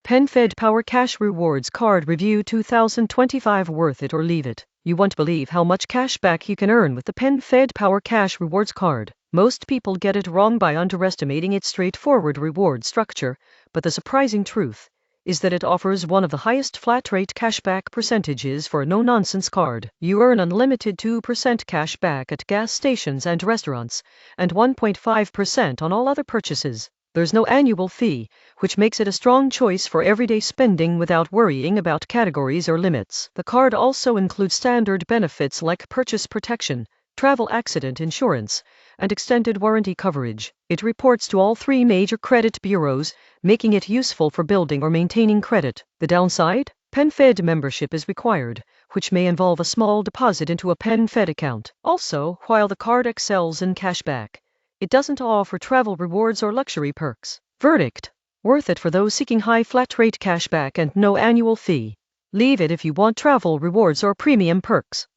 PenFed Power Cash Rewards Card Review 2025. Worth it or leave it? You won't believe how much cash back you can earn with the PenFed Power Cash Rewards Card. Most people get it wrong by underestimating its straightforward reward structure, but the surprising truth is that it offers one of the highest flat-rate cashback percentages for a no-nonsense card. You earn unlimited 2% cash back at gas stations and restaurants, and 1.5% on all other purchases. There's no annual fee, which makes it a strong choice for everyday spending without worrying about categories or limits. The card also includes standard benefits like purchase protection, travel accident insurance, and extended warranty coverage. It reports to all 3 major credit bureaus, making it useful for building or maintaining credit. The downside? PenFed membership is required, which may involve a small deposit into a PenFed account. Also, while the card excels in cashback, it doesn't offer travel rewards or luxury perks. Verdict: worth it for those seeking high flat-rate cashback and no annual fee. Leave it if you want travel rewards or premium perks.